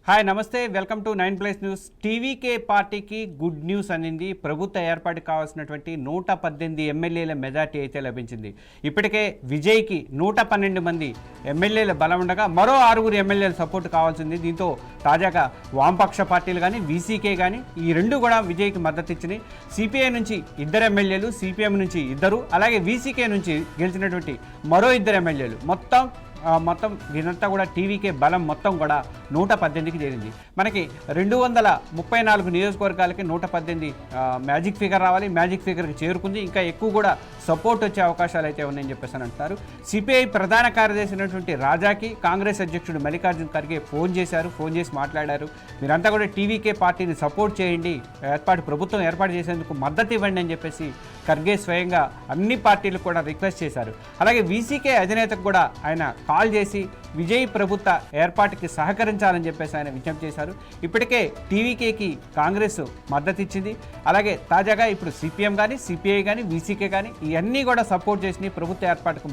Hi నమస్తే, welcome to 9+ news. TVK పార్టీకి good news అనింది. ప్రభుత్వ ఏర్పాటు కావాల్సినటువంటి 118 ఎమ్మెల్యేల మెజార్టీ అయితే లభించింది. ఇప్పటికే విజయ్కి 112 మంది ఎమ్మెల్యేల బలం ఉండగా మరో 6 ఎమ్మెల్యేల సపోర్ట్ కావాల్సింది. దీంతో తాజాగా వామపక్ష పార్టీలు కానీ వీసీకే కానీ ఈ రెండు కూడా విజయ్కి మద్దతు ఇచ్చినాయి. సిపిఐ నుంచి 2 ఎమ్మెల్యేలు, సిపిఎం నుంచి 2, అలాగే వీసీకే నుంచి గెలిచినటువంటి మరో 2 ఎమ్మెల్యేలు, మొత్తం ఇదంతా కూడా టీవీకే బలం మొత్తం కూడా 118కి చేరింది. మనకి 234 నియోజకవర్గాలకి 118 మ్యాజిక్ ఫిగర్ రావాలి. మ్యాజిక్ ఫిగర్కి చేరుకుంది. ఇంకా ఎక్కువ కూడా సపోర్ట్ వచ్చే అవకాశాలు అయితే ఉన్నాయని చెప్పేసి అంటున్నారు. సిపిఐ ప్రధాన కార్యదర్శి అయినటువంటి రాజాకి కాంగ్రెస్ అధ్యక్షుడు మల్లికార్జున్ ఖర్గే ఫోన్ చేసి మాట్లాడారు. మీరంతా కూడా టీవీకే పార్టీని సపోర్ట్ చేయండి, ప్రభుత్వం ఏర్పాటు చేసేందుకు మద్దతు ఇవ్వండి అని చెప్పేసి ఖర్గే స్వయంగా అన్ని పార్టీలకు కూడా రిక్వెస్ట్ చేశారు. అలాగే వీసీకే అధినేతకు కూడా ఆయన కాల్ చేసి విజయ్ ప్రభుత్వ ఏర్పాటుకి సహకరించాలని చెప్పేసి ఆయన విజ్ఞప్తి చేశారు. ఇప్పటికే టీవీకేకి కాంగ్రెస్ మద్దతు ఇచ్చింది. అలాగే తాజాగా ఇప్పుడు సిపిఎం కానీ, సిపిఐ కానీ, వీసీకే కానీ ఇవన్నీ కూడా సపోర్ట్ చేసి ప్రభుత్వ ఏర్పాటుకు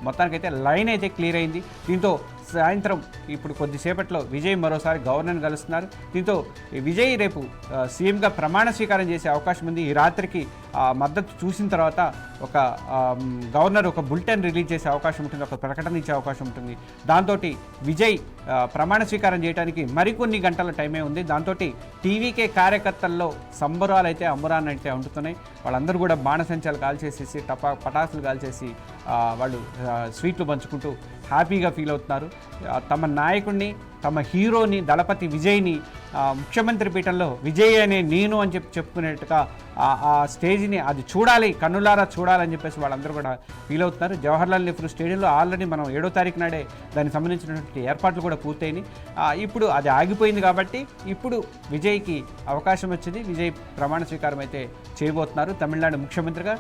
మొత్తానికైతే లైన్ అయితే క్లియర్ అయింది. దీంతో సాయంత్రం ఇప్పుడు కొద్దిసేపట్లో విజయ్ మరోసారి గవర్నర్ని కలుస్తున్నారు. దీంతో విజయ్ రేపు సీఎంగా ప్రమాణ స్వీకారం చేసే అవకాశం ఉంది. ఈ రాత్రికి మద్దతు చూసిన తర్వాత గవర్నర్ ఒక బులెటిన్ రిలీజ్ చేసే అవకాశం ఉంటుంది, ఒక ప్రకటన ఇచ్చే అవకాశం ఉంటుంది. దాంతో విజయ్ ప్రమాణ స్వీకారం చేయడానికి మరికొన్ని గంటల టైమే ఉంది. దాంతో టీవీకే కార్యకర్తల్లో సంబరాలు అయితే అమ్మురాన్ని అయితే ఉంటున్నాయి. వాళ్ళందరూ కూడా బాణసంచాలు కాల్చేసేసి పటాసులు కాల్చేసి వాళ్ళు స్వీట్లు పంచుకుంటూ హ్యాపీగా ఫీల్ అవుతున్నారు. తమ నాయకుడిని, తమ హీరోని, దళపతి విజయ్ని ముఖ్యమంత్రి పీఠంలో విజయ్ అనే నేను అని చెప్పుకునేట్టుగా ఆ స్టేజ్ని అది చూడాలి, కన్నులారా చూడాలని చెప్పేసి వాళ్ళందరూ కూడా ఫీల్ అవుతున్నారు. జవహర్లాల్ నెహ్రూ స్టేడియంలో ఆల్రెడీ మనం 7వ తారీఖు నాడే దానికి సంబంధించినటువంటి ఏర్పాట్లు కూడా పూర్తయినాయి. ఇప్పుడు అది ఆగిపోయింది కాబట్టి ఇప్పుడు విజయ్కి అవకాశం వచ్చింది. విజయ్ ప్రమాణ స్వీకారం అయితే చేయబోతున్నారు. తమిళనాడు ముఖ్యమంత్రిగా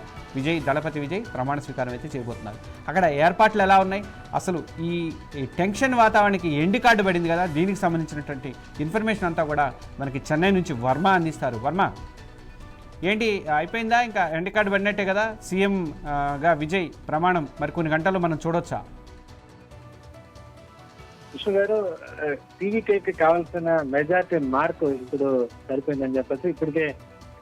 దళపతి విజయ్ ప్రమాణ స్వీకారం అయితే చేయబోతున్నారు. అక్కడ ఏర్పాట్లు ఎలా ఉన్నాయి, అసలు ఈ టెన్షన్ వాతావరణానికి ఎండ్ కార్డు పడింది కదా, దీనికి సంబంధించినటువంటి ఇన్ఫర్మేషన్ అంతా కూడా మనకి చెన్నై నుంచి వర్మ అందిస్తారు. వర్మ, ఏంటి అయిపోయిందా? ఇంకా ఎండ్ కార్డు పడినట్టే కదా సీఎంగా విజయ్ ప్రమాణం మరి కొన్ని గంటల్లో మనం చూడొచ్చా? విష్ణు గారు, టీవీకేకి కావాల్సిన మెజార్టీ మార్కు ఇప్పుడు సరిపోయిందని చెప్పేసి ఇప్పటికే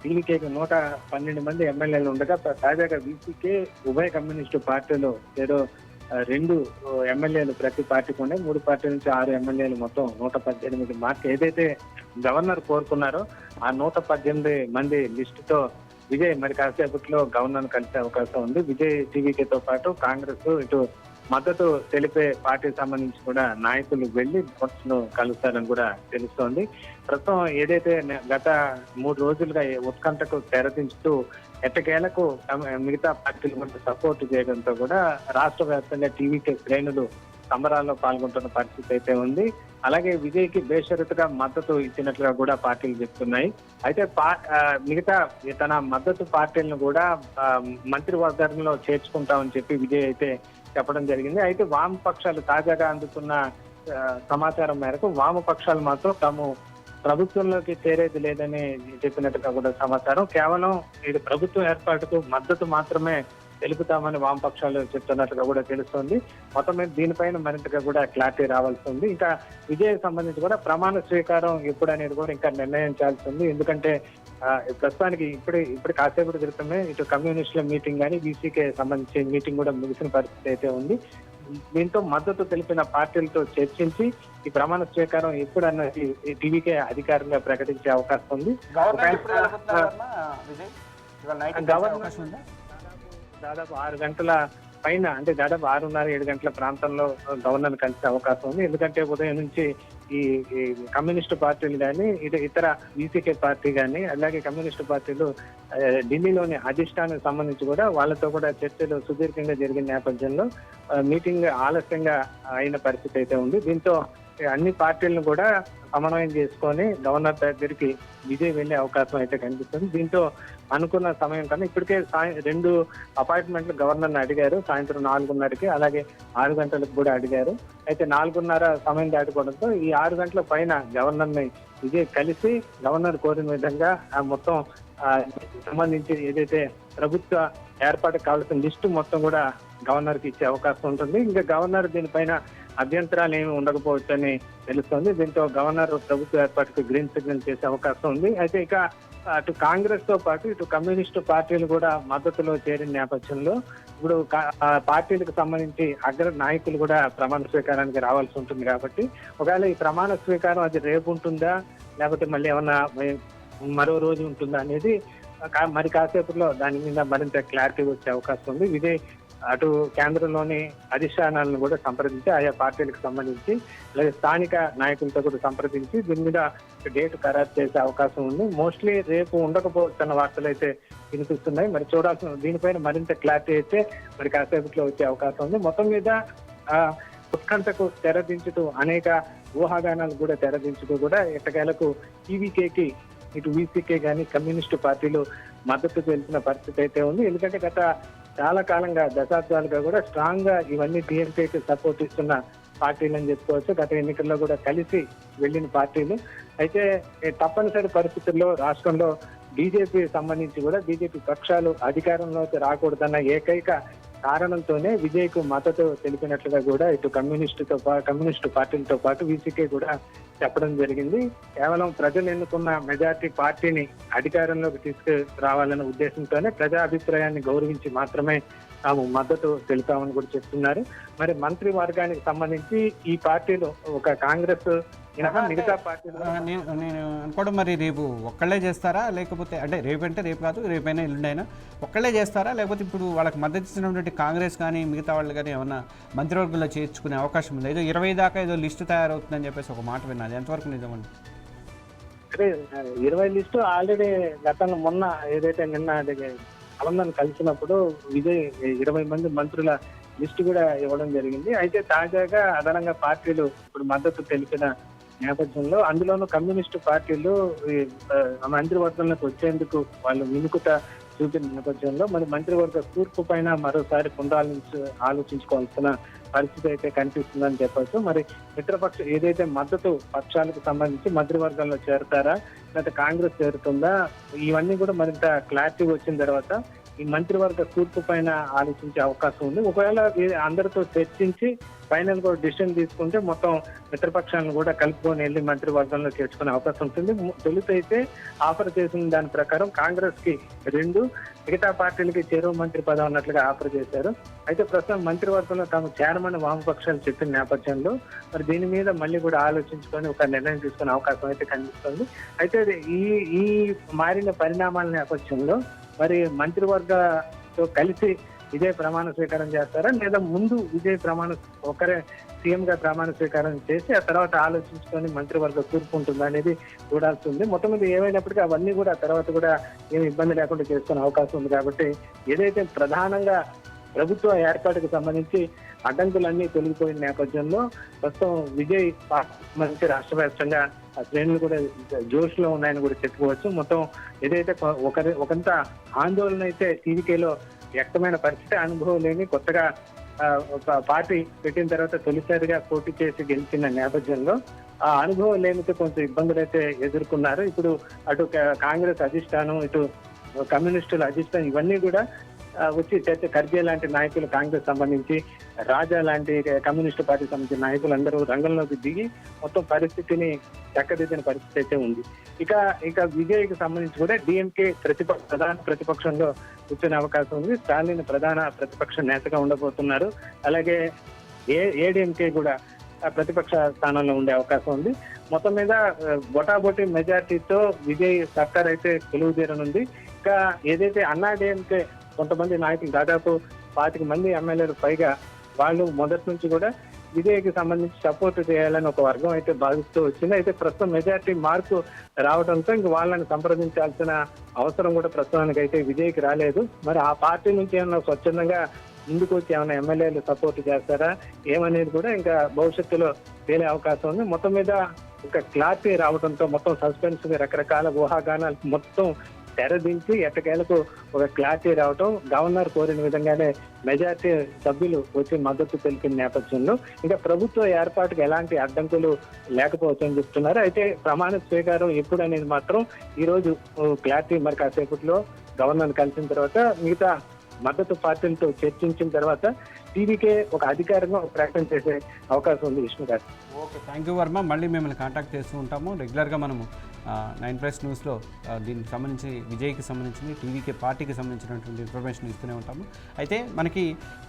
టీవీకేకి 112 మంది ఎమ్మెల్యేలు ఉండగా తాజాగా వీసీకే ఉభయ కమ్యూనిస్టు పార్టీలు 2 ఎమ్మెల్యేలు ప్రతి పార్టీకి ఉన్నాయి. 3 పార్టీల నుంచి 6 ఎమ్మెల్యేలు, మొత్తం 118 మార్క్ ఏదైతే గవర్నర్ కోరుకున్నారో ఆ 118 మంది లిస్టుతో విజయ్ మరి కాసేపట్లో గవర్నర్ కలిసే అవకాశం ఉంది. విజయ్ టీవీకేతో పాటు కాంగ్రెస్, ఇటు మద్దతు తెలిపే పార్టీకి సంబంధించి కూడా నాయకులు వెళ్లి ను కలుస్తారని కూడా తెలుస్తోంది. ప్రస్తుతం ఏదైతే గత 3 రోజులుగా ఉత్కంఠకు తెరదించుతూ ఎట్టకేలకు మిగతా పార్టీలు కూడా సపోర్ట్ చేయడంతో కూడా రాష్ట్ర వ్యాప్తంగా టీవీకే శ్రేణులు సంబరాల్లో పాల్గొంటున్న పరిస్థితి అయితే ఉంది. అలాగే విజయ్కి బేషరతుగా మద్దతు ఇచ్చినట్లుగా కూడా పార్టీలు చెప్తున్నాయి. అయితే మిగతా తన మద్దతు పార్టీలను కూడా మంత్రివర్గంలో చేర్చుకుంటామని చెప్పి విజయ్ అయితే చెప్పడం జరిగింది. అయితే వామపక్షాలు తాజాగా అందుతున్న సమాచారం మేరకు వామపక్షాలు మాత్రం తాము ప్రభుత్వంలోకి చేరేది లేదని చెప్పినట్టుగా కూడా సమాచారం. కేవలం ఇది ప్రభుత్వం ఏర్పాటుకు మద్దతు మాత్రమే తెలుపుతామని వామపక్షాలు చెప్తున్నట్టుగా కూడా తెలుస్తోంది. మొత్తం మీద దీనిపైన మరింతగా కూడా క్లారిటీ రావాల్సి ఉంది. ఇంకా విజయ్ సంబంధించి కూడా ప్రమాణ స్వీకారం ఎప్పుడు అనేది కూడా ఇంకా నిర్ణయించాల్సి ఉంది. ఎందుకంటే ప్రస్తుతానికి ఇప్పుడు కాసేపటి క్రితమే ఇటు కమ్యూనిస్టుల మీటింగ్ కానీ వీసీకే సంబంధించి మీటింగ్ కూడా ముగిసిన పరిస్థితి అయితే ఉంది. దీంతో మద్దతు తెలిపిన పార్టీలతో చర్చించి ఈ ప్రమాణ స్వీకారం ఎప్పుడు అన్నది టీవీకే అధికారికంగా ప్రకటించే అవకాశం ఉంది. దాదాపు 6 గంటల పైన, అంటే దాదాపు 6:30-7 గంటల ప్రాంతంలో గవర్నర్ కలిసే అవకాశం ఉంది. ఎందుకంటే ఉదయం నుంచి ఈ కమ్యూనిస్టు పార్టీలు కానీ, ఇతర వీసీకే పార్టీ కానీ, అలాగే కమ్యూనిస్టు పార్టీలు ఢిల్లీలోని అధిష్టానానికి సంబంధించి కూడా వాళ్ళతో కూడా చర్చలు సుదీర్ఘంగా జరిగిన నేపథ్యంలో మీటింగ్ ఆలస్యంగా అయిన పరిస్థితి అయితే ఉంది. దీంతో అన్ని పార్టీలను కూడా సమన్వయం చేసుకొని గవర్నర్ దగ్గరికి విజయ్ వెళ్లే అవకాశం అయితే కనిపిస్తుంది. దీంతో అనుకున్న సమయం కన్నా ఇప్పటికే 2 అపాయింట్మెంట్లు గవర్నర్ని అడిగారు. సాయంత్రం 4:30కి, అలాగే 6 గంటలకు కూడా అడిగారు. అయితే 4:30 సమయం దాటిపోవడంతో ఈ 6 గంటల పైన గవర్నర్ని విజయ్ కలిసి గవర్నర్ కోరిన విధంగా మొత్తం సంబంధించి ఏదైతే ప్రభుత్వ ఏర్పాటుకు కావాల్సిన లిస్టు మొత్తం కూడా గవర్నర్ కి ఇచ్చే అవకాశం ఉంటుంది. ఇంకా గవర్నర్ దీనిపైన అభ్యంతరాలు ఏమి ఉండకపోవచ్చని తెలుస్తోంది. దీంతో గవర్నర్ ప్రభుత్వ ఏర్పాటుకు గ్రీన్ సిగ్నల్ చేసే అవకాశం ఉంది. అయితే ఇక అటు కాంగ్రెస్ తో పాటు ఇటు కమ్యూనిస్టు పార్టీలు కూడా మద్దతులో చేరిన నేపథ్యంలో ఇప్పుడు పార్టీలకు సంబంధించి అగ్ర నాయకులు కూడా ప్రమాణ స్వీకారానికి రావాల్సి ఉంటుంది. కాబట్టి ఒకవేళ ఈ ప్రమాణ స్వీకారం అది రేపు ఉంటుందా లేకపోతే మళ్ళీ ఏమన్నా మరో రోజు ఉంటుందా అనేది మరి కాసేపులో దాని మీద మరింత క్లారిటీ వచ్చే అవకాశం ఉంది. విజయ్ అటు కేంద్రంలోని అధిష్టానాలను కూడా సంప్రదించి ఆయా పార్టీలకు సంబంధించి అలాగే స్థానిక నాయకులతో కూడా సంప్రదించి దీని మీద డేట్ ఖరారు చేసే అవకాశం ఉంది. మోస్ట్లీ రేపు ఉండకపోతున్న వార్తలు అయితే వినిపిస్తున్నాయి. మరి చూడాల్సిన దీనిపైన మరింత క్లారిటీ అయితే మరి కాసేపట్లో వచ్చే అవకాశం ఉంది. మొత్తం మీద ఉత్కంఠకు తెరదించుతూ అనేక ఊహాగానాలు కూడా తెరదించుతూ కూడా ఎట్టకేలకు టీవీకేకి ఇటు వీసీకే కానీ కమ్యూనిస్టు పార్టీలు మద్దతు తెలిసిన పరిస్థితి అయితే ఉంది. ఎందుకంటే గత చాలా కాలంగా దశాబ్దాలుగా కూడా స్ట్రాంగ్ గా ఇవన్నీ డిఎంకేకి సపోర్ట్ ఇస్తున్న పార్టీలు అని చెప్పుకోవచ్చు. గత ఎన్నికల్లో కూడా కలిసి వెళ్ళిన పార్టీలు. అయితే తప్పనిసరి పరిస్థితుల్లో రాష్ట్రంలో బీజేపీ సంబంధించి కూడా బీజేపీ పక్షాలు అధికారంలోకి రాకూడదన్న ఏకైక కారణంతోనే విజయ్ కు మద్దతు తెలిపినట్లుగా కూడా ఇటు కమ్యూనిస్టు పార్టీలతో పాటు వీసీకే కూడా చెప్పడం జరిగింది. కేవలం ప్రజలు ఎన్నుకున్న మెజార్టీ పార్టీని అధికారంలోకి తీసుకురావాలనే ఉద్దేశంతోనే ప్రజా అభిప్రాయాన్ని గౌరవించి మాత్రమే తాము మద్దతు తెలిపామని కూడా చెప్తున్నారు. మరి మంత్రి వర్గానికి సంబంధించి ఈ పార్టీలు ఒక కాంగ్రెస్ మిగతా పార్టీలు నేను అనుకోవడం మరి రేపు ఒక్కళ్ళే చేస్తారా లేకపోతే అంటే రేపు కాదు రేపైనా ఎల్లుండైనా ఒక్కళ్ళే చేస్తారా లేకపోతే ఇప్పుడు వాళ్ళకి మద్దతు ఇచ్చినటువంటి కాంగ్రెస్ కానీ మిగతా వాళ్ళు కానీ ఏమన్నా మంత్రివర్గంలో చేర్చుకునే అవకాశం ఉంది? ఏదో 20 దాకా ఏదో లిస్టు తయారవుతుందని చెప్పేసి ఒక మాట విన్నది, ఎంతవరకు నిజమండి? అదే 20 లిస్టు ఆల్రెడీ గతంలో మొన్న ఏదైతే నిన్న ఆనందాన్ని కలిసినప్పుడు విజయ్ 20 మంది మంత్రుల లిస్టు కూడా ఇవ్వడం జరిగింది. అయితే తాజాగా అదనంగా పార్టీలు ఇప్పుడు మద్దతు తెలిపిన నేపథ్యంలో అందులోనూ కమ్యూనిస్టు పార్టీలు మంత్రివర్గంలోకి వచ్చేందుకు వాళ్ళు వినుకుత చూపిన నేపథ్యంలో మరి మంత్రివర్గ కూర్పు పైన మరోసారి ఆలోచించుకోవాల్సిన పరిస్థితి అయితే కనిపిస్తుందని చెప్పొచ్చు. మరి మిత్రపక్ష ఏదైతే మద్దతు పక్షాలకు సంబంధించి మంత్రివర్గంలో చేరతారా లేకపోతే కాంగ్రెస్ చేరుతుందా ఇవన్నీ కూడా మరింత క్లారిటీ వచ్చిన తర్వాత ఈ మంత్రివర్గ కూర్పు పైన ఆలోచించే అవకాశం ఉంది. ఒకవేళ అందరితో చర్చించి ఫైనల్ గా డిసిషన్ తీసుకుంటే మొత్తం మిత్రపక్షాలను కూడా కలుపుకొని వెళ్ళి మంత్రివర్గంలో చేర్చుకునే అవకాశం ఉంటుంది. తొలుతైతే ఆఫర్ చేసిన దాని ప్రకారం కాంగ్రెస్ కి 2 మిగతా పార్టీలకి చెరువు మంత్రి పదవి అన్నట్లుగా ఆఫర్ చేశారు. అయితే ప్రస్తుతం మంత్రివర్గంలో తాము చేరమని వామపక్షాలు చెప్పిన నేపథ్యంలో మరి దీని మీద మళ్ళీ కూడా ఆలోచించుకొని ఒక నిర్ణయం తీసుకునే అవకాశం అయితే కనిపిస్తుంది. అయితే ఈ మారిన పరిణామాల నేపథ్యంలో మరి మంత్రివర్గతో కలిసి విజయ్ ప్రమాణ స్వీకారం చేస్తారా లేదా ముందు విజయ్ ఒకరే సీఎం గా ప్రమాణ స్వీకారం చేసి ఆ తర్వాత ఆలోచించుకొని మంత్రివర్గ కూర్పు ఉంటుందా అనేది చూడాల్సి ఉంది. మొత్తం మీద ఏమైనప్పటికీ అవన్నీ కూడా ఆ తర్వాత కూడా ఏమి ఇబ్బంది లేకుండా చేసుకునే అవకాశం ఉంది. కాబట్టి ఏదైతే ప్రధానంగా ప్రభుత్వ ఏర్పాటుకు సంబంధించి అడ్డంకులన్నీ తొలగిపోయిన నేపథ్యంలో ప్రస్తుతం విజయ్ మంచి రాష్ట్ర వ్యాప్తంగా ఆ శ్రేణులు కూడా జోష్ లో ఉన్నాయని కూడా చెప్పుకోవచ్చు. మొత్తం ఏదైతే ఒకంత ఆందోళన అయితే టీవీకేలో వ్యక్తమైన పరిస్థితి, అనుభవం లేని కొత్తగా పార్టీ పెట్టిన తర్వాత తొలిసారిగా పోటీ చేసి గెలిచిన నేపథ్యంలో ఆ అనుభవం లేనితో కొంచెం ఇబ్బందులు అయితే ఎదుర్కొన్నారు. ఇప్పుడు అటు కాంగ్రెస్ అధిష్టానం ఇటు కమ్యూనిస్టుల అధిష్టానం ఇవన్నీ కూడా వచ్చి చర్చ ఖర్గే లాంటి నాయకులు కాంగ్రెస్ సంబంధించి రాజా లాంటి కమ్యూనిస్టు పార్టీకి సంబంధించిన నాయకులు అందరూ రంగంలోకి దిగి మొత్తం పరిస్థితిని చక్కదిద్దిన పరిస్థితి అయితే ఉంది. ఇక విజయ్కి సంబంధించి కూడా డిఎంకే ప్రధాన ప్రతిపక్షంలో కూర్చునే అవకాశం ఉంది. స్టాలిన్ ప్రధాన ప్రతిపక్ష నేతగా ఉండబోతున్నారు. అలాగే ఏడీఎంకే కూడా ప్రతిపక్ష స్థానంలో ఉండే అవకాశం ఉంది. మొత్తం మీద బొటాబొటి మెజార్టీతో విజయ్ సర్కార్ అయితే కొలువుదీరనుంది. ఇంకా ఏదైతే అన్నాడీఎంకే కొంతమంది నాయకులు దాదాపు 25 మంది ఎమ్మెల్యేలు పైగా వాళ్ళు మొదటి నుంచి కూడా విజయ్కి సంబంధించి సపోర్ట్ చేయాలని ఒక వర్గం అయితే భావిస్తూ వచ్చింది. అయితే ప్రస్తుతం మెజార్టీ మార్పు రావడంతో ఇంక వాళ్ళని సంప్రదించాల్సిన అవసరం కూడా ప్రస్తుతానికి అయితే విజయ్కి రాలేదు. మరి ఆ పార్టీ నుంచి ఏమన్నా స్వచ్ఛందంగా ముందుకు వచ్చి ఏమైనా ఎమ్మెల్యేలు సపోర్ట్ చేస్తారా ఏమనేది కూడా ఇంకా భవిష్యత్తులో తేలే అవకాశం ఉంది. మొత్తం మీద ఇంకా క్లారిటీ రావడంతో మొత్తం సస్పెన్స్ రకరకాల ఊహాగానాలు మొత్తం తెరదించి ఎట్టకేలకు ఒక క్లారిటీ రావటం, గవర్నర్ కోరిన విధంగానే మెజార్టీ సభ్యులు వచ్చి మద్దతు తెలిపిన నేపథ్యంలో ఇంకా ప్రభుత్వ ఏర్పాటుకు ఎలాంటి అడ్డంకులు లేకపోవచ్చని చెప్తున్నారు. అయితే ప్రమాణ స్వీకారం ఎప్పుడు అనేది మాత్రం ఈ రోజు క్లారిటీ మరి కాసేపట్లో గవర్నర్ కలిసిన తర్వాత మిగతా మద్దతు పార్టీలతో చర్చించిన తర్వాత టీవీకే ఒక అధికారంగా ఒక ప్రకటన చేసే అవకాశం ఉంది. విష్ణు గారు, ఓకే, థ్యాంక్ యూ వర్మ. మళ్ళీ మిమ్మల్ని కాంటాక్ట్ చేస్తూ ఉంటాము. రెగ్యులర్గా మనము 9+ న్యూస్లో దీనికి సంబంధించి విజయ్కి సంబంధించి టీవీకే పార్టీకి సంబంధించినటువంటి ఇన్ఫర్మేషన్ ఇస్తూనే ఉంటాము. అయితే మనకి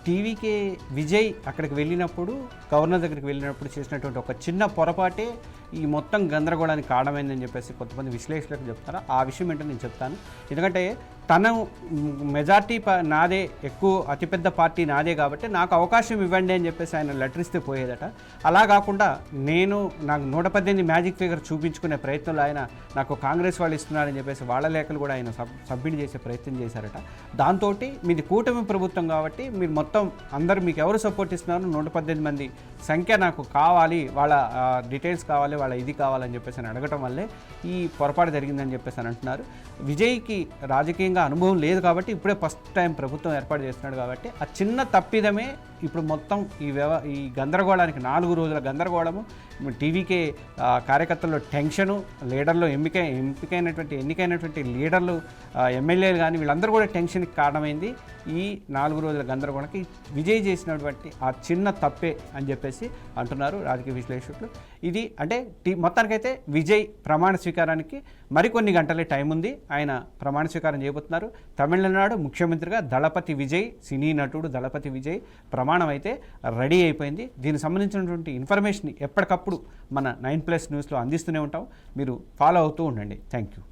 టీవీకే విజయ్ అక్కడికి వెళ్ళినప్పుడు, గవర్నర్ దగ్గరికి వెళ్ళినప్పుడు చేసినటువంటి ఒక చిన్న పొరపాటే ఈ మొత్తం గందరగోళానికి కారణమైందని చెప్పేసి కొంతమంది విశ్లేషకులకు చెప్తారు. ఆ విషయం ఏంటో నేను చెప్తాను. ఎందుకంటే తను మెజార్టీ నాదే, ఎక్కువ అతిపెద్ద పార్టీ నాదే కాబట్టి నాకు అవకాశం ఇవ్వండి అని చెప్పేసి ఆయన లెటర్ ఇస్తే పోయేదట. అలా కాకుండా నాకు 118 మ్యాజిక్ ఫిగర్ చూపించుకునే ప్రయత్నంలో ఆయన నాకు కాంగ్రెస్ వాళ్ళు ఇస్తున్నారని చెప్పేసి వాళ్ళ లేఖలు కూడా ఆయన సబ్మిట్ చేసే ప్రయత్నం చేశారట. దాంతో మీది కూటమి ప్రభుత్వం కాబట్టి మీరు మొత్తం అందరూ మీకు ఎవరు సపోర్ట్ ఇస్తున్నారు, 118 మంది సంఖ్య నాకు కావాలి, వాళ్ళ డీటెయిల్స్ కావాలి, వాళ్ళ ఇది కావాలని చెప్పేసి అని అడగటం వల్లే ఈ పొరపాటు జరిగిందని చెప్పేసి అని అంటున్నారు. విజయ్కి రాజకీయంగా అనుభవం లేదు కాబట్టి ఇప్పుడే ఫస్ట్ టైం ప్రభుత్వం ఏర్పాటు చేస్తున్నాడు కాబట్టి ఆ చిన్న తప్పిదమే ఇప్పుడు మొత్తం ఈ గందరగోళానికి 4 రోజుల గందరగోళము, టీవీకే కార్యకర్తల్లో టెన్షను, లీడర్లు ఎన్నికైనటువంటి లీడర్లు, ఎమ్మెల్యేలు కానీ వీళ్ళందరూ కూడా టెన్షన్కి కారణమైంది ఈ 4 రోజుల గందరగోళానికి విజయ్ చేసినటువంటి ఆ చిన్న తప్పే అని చెప్పేసి అంటున్నారు రాజకీయ విశ్లేషకులు. ఇది అంటే మొత్తానికైతే విజయ్ ప్రమాణ స్వీకారానికి మరికొన్ని గంటలే టైం ఉంది. ఆయన ప్రమాణ స్వీకారం చేయబోతున్నారు. తమిళనాడు ముఖ్యమంత్రిగా దళపతి విజయ్, సినీ నటుడు దళపతి విజయ్ ప్రమాణం అయితే రెడీ అయిపోయింది. దీనికి సంబంధించినటువంటి ఇన్ఫర్మేషన్ ఎప్పటికప్పుడు మన 9+ న్యూస్లో అందిస్తూనే ఉంటాం. మీరు ఫాలో అవుతూ ఉండండి. Thank you.